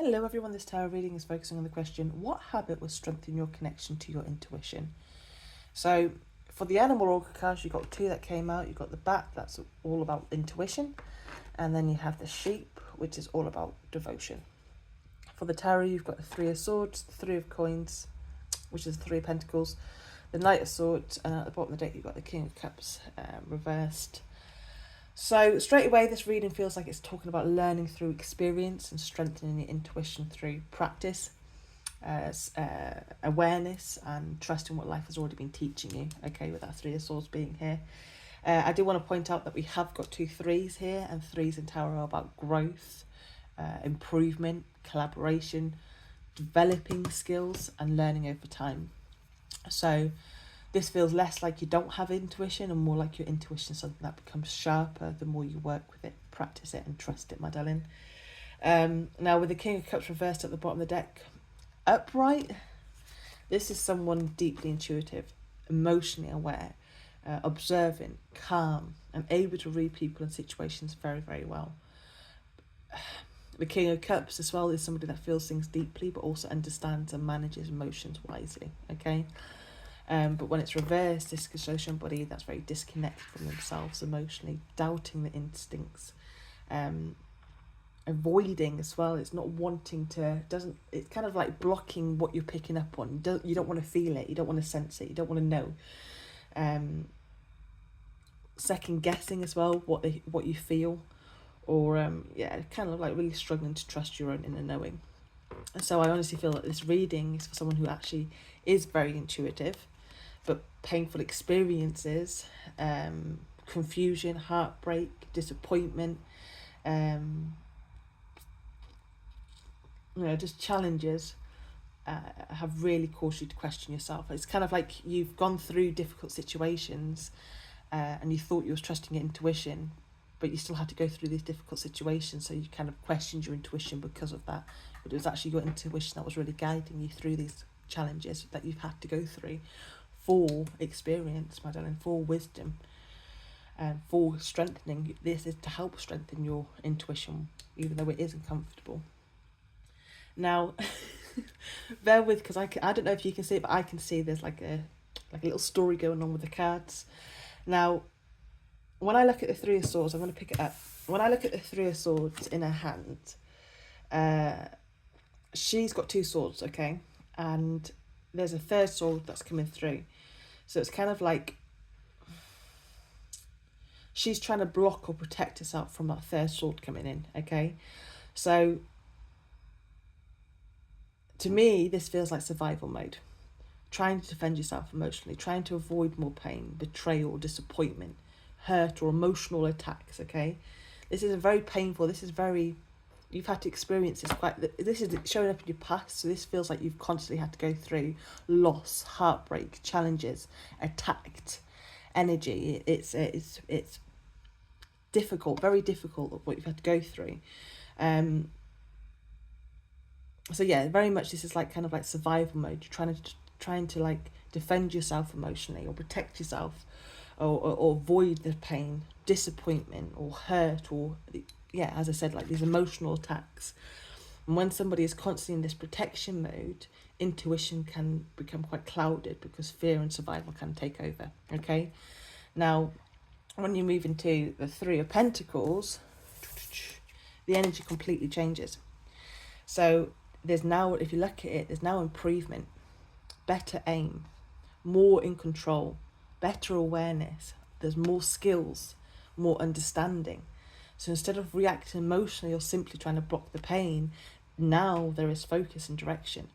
Hello everyone, this tarot reading is focusing on the question, what habit will strengthen your connection to your intuition? So for the animal oracle cards, you've got two that came out. You've got the bat, that's all about intuition. And then you have the sheep, which is all about devotion. For the tarot, you've got the Three of Swords, the Three of Coins, which is the Three of Pentacles, the Knight of Swords, and at the bottom of the deck, you've got the King of Cups reversed. So straight away, this reading feels like it's talking about learning through experience and strengthening your intuition through practice, awareness, and trusting what life has already been teaching you. Okay, with that Three of Swords being here. I do want to point out that we have got two threes here, and threes in tarot are about growth, improvement, collaboration, developing skills, and learning over time. So this feels less like you don't have intuition and more like your intuition is something that becomes sharper the more you work with it, practice it, and trust it, my darling. Now, with the King of Cups reversed at the bottom of the deck, upright, this is someone deeply intuitive, emotionally aware, observant, calm, and able to read people and situations very, very well. The King of Cups as well is somebody that feels things deeply but also understands and manages emotions wisely, okay? But when it's reversed, this can show somebody that's very disconnected from themselves emotionally, doubting the instincts, avoiding as well. It's not wanting to, it's kind of like blocking what you're picking up on. You don't want to feel it, you don't want to sense it, you don't want to know. Second guessing as well what you feel, or kind of like really struggling to trust your own inner knowing. So I honestly feel that this reading is for someone who actually is very intuitive, but painful experiences, confusion, heartbreak, disappointment, just challenges have really caused you to question yourself. It's kind of like you've gone through difficult situations and you thought you was trusting your intuition, but you still had to go through these difficult situations, so you kind of questioned your intuition because of that. But it was actually your intuition that was really guiding you through these challenges that you've had to go through for experience, my darling, for wisdom, and for strengthening. This is to help strengthen your intuition, even though it isn't comfortable. Now, bear with, because I don't know if you can see it, but I can see there's like a little story going on with the cards. Now, when I look at the Three of Swords, I'm going to pick it up. When I look at the Three of Swords in her hand, she's got two swords, okay? And there's a third sword that's coming through. So it's kind of like she's trying to block or protect herself from that third sword coming in, okay? So to me, this feels like survival mode. Trying to defend yourself emotionally, trying to avoid more pain, betrayal, disappointment, hurt, or emotional attacks, okay? This is you've had to experience this is showing up in your past, so this feels like you've constantly had to go through loss, heartbreak, challenges, attacked energy. It's difficult, very difficult what you've had to go through. So yeah, very much this is like kind of like survival mode. You're trying to like defend yourself emotionally or protect yourself, or avoid the pain, disappointment, or hurt, or as I said, like these emotional attacks. And when somebody is constantly in this protection mode, intuition can become quite clouded because fear and survival can take over. Okay, now when you move into the Three of Pentacles, the energy completely changes. So there's now, if you look at it, there's now improvement, better aim, more in control, better awareness, there's more skills, more understanding. So instead of reacting emotionally or simply trying to block the pain, now there is focus and direction.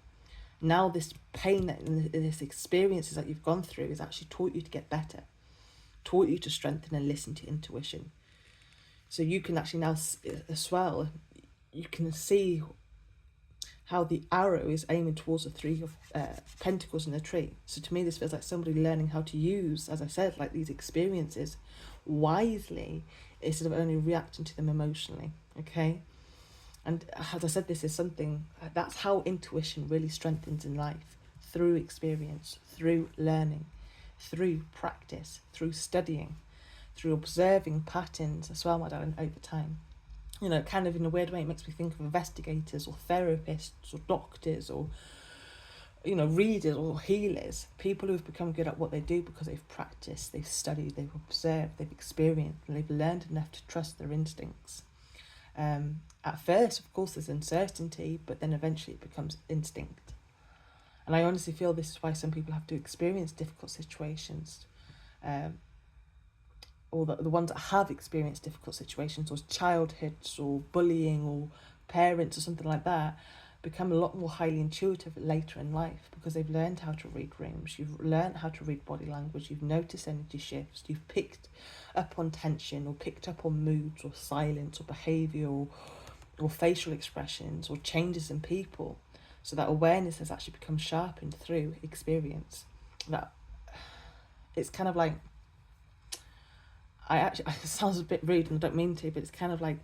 Now this pain, this experiences that you've gone through has actually taught you to get better, taught you to strengthen and listen to intuition. So you can actually now as well, you can see how the arrow is aiming towards the Three of Pentacles in the tree. So to me, this feels like somebody learning how to use, as I said, like these experiences wisely instead of only reacting to them emotionally, okay? And as I said, this is something, that's how intuition really strengthens in life, through experience, through learning, through practice, through studying, through observing patterns as well, my darling, over time. you know, kind of in a weird way, it makes me think of investigators or therapists or doctors or, you know, readers or healers, people who've become good at what they do because they've practiced, they've studied, they've observed, they've experienced, and they've learned enough to trust their instincts. At first, of course, there's uncertainty, but then eventually it becomes instinct. And I honestly feel this is why some people have to experience difficult situations, or the ones that have experienced difficult situations, or childhoods, or bullying, or parents, or something like that, become a lot more highly intuitive later in life because they've learned how to read rooms, you've learned how to read body language, you've noticed energy shifts, you've picked up on tension or picked up on moods or silence or behaviour or facial expressions or changes in people. So that awareness has actually become sharpened through experience. That it's kind of like, it sounds a bit rude and I don't mean to, but it's kind of like,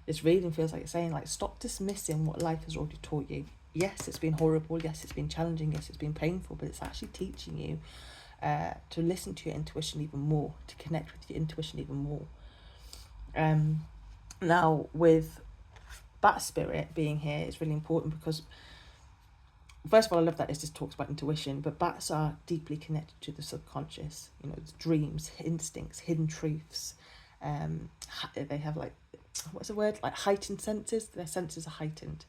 this reading feels like it's saying, like, stop dismissing what life has already taught you. Yes, it's been horrible. Yes, it's been challenging. Yes, it's been painful, but it's actually teaching you to listen to your intuition even more, to connect with your intuition even more. Now, with Bat Spirit being here, it's really important because, first of all, I love that it just talks about intuition, but bats are deeply connected to the subconscious. You know, it's dreams, instincts, hidden truths. They have, like, what's the word? Like heightened senses. Their senses are heightened.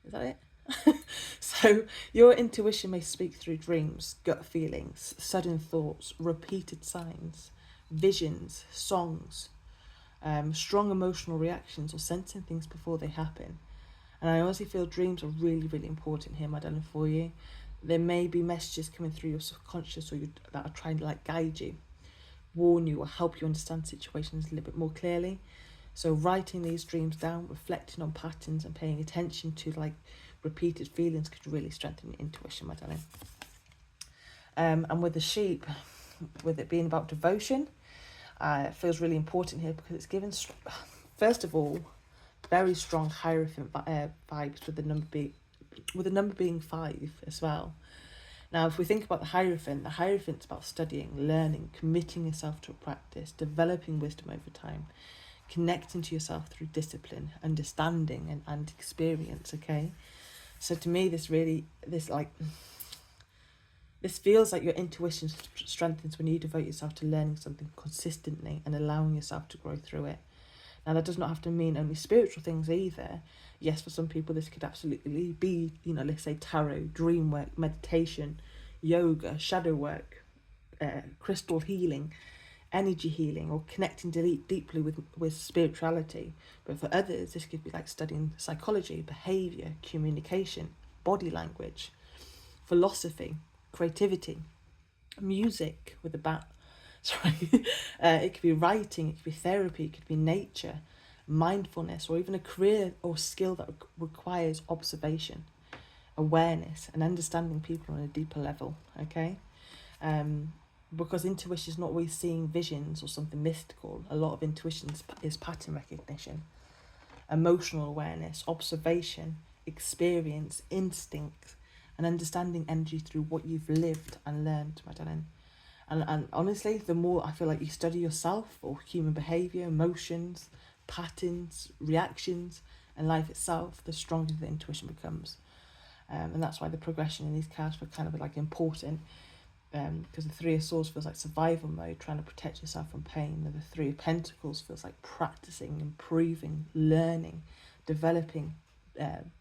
Is that it? So your intuition may speak through dreams, gut feelings, sudden thoughts, repeated signs, visions, songs, strong emotional reactions, or sensing things before they happen. And I honestly feel dreams are really, really important here, Madeleine, for you. There may be messages coming through your subconscious that are trying to, like, guide you, warn you, or help you understand situations a little bit more clearly. So writing these dreams down, reflecting on patterns and paying attention to, like, repeated feelings could really strengthen your intuition, my darling. And with the sheep, with it being about devotion, it feels really important here because it's given, first of all, very strong Hierophant vibes with the number being 5 as well. Now, if we think about the Hierophant's about studying, learning, committing yourself to a practice, developing wisdom over time, connecting to yourself through discipline, understanding and experience, okay? So to me, this feels like your intuition strengthens when you devote yourself to learning something consistently and allowing yourself to grow through it. Now, that does not have to mean only spiritual things either. Yes, for some people, this could absolutely be, you know, let's say tarot, dream work, meditation, yoga, shadow work, crystal healing, energy healing, or connecting deeply with spirituality. But for others, this could be like studying psychology, behaviour, communication, body language, philosophy, creativity, music with a bat. Sorry. It could be writing, it could be therapy, it could be nature, mindfulness, or even a career or skill that requires observation, awareness, and understanding people on a deeper level, okay? Because intuition is not always seeing visions or something mystical. A lot of intuition is pattern recognition, emotional awareness, observation, experience, instinct, and understanding energy through what you've lived and learned, Madeleine. And honestly, the more I feel like you study yourself or human behaviour, emotions, patterns, reactions, and life itself, the stronger the intuition becomes. And that's why the progression in these cards were kind of like important, because the Three of Swords feels like survival mode, trying to protect yourself from pain, and the Three of Pentacles feels like practicing, improving, learning, developing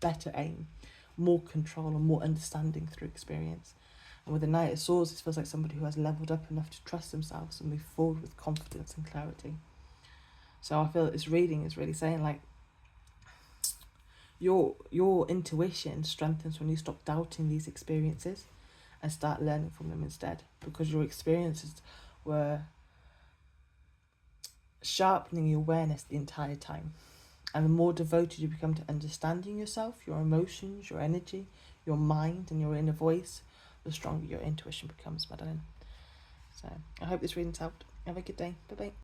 better aim, more control and more understanding through experience. And with the Knight of Swords, it feels like somebody who has leveled up enough to trust themselves and move forward with confidence and clarity. So I feel that this reading is really saying, like, your intuition strengthens when you stop doubting these experiences and start learning from them instead, because your experiences were sharpening your awareness the entire time. And the more devoted you become to understanding yourself, your emotions, your energy, your mind, and your inner voice, the stronger your intuition becomes, Madeleine. So I hope this reading's helped. Have a good day. Bye-bye.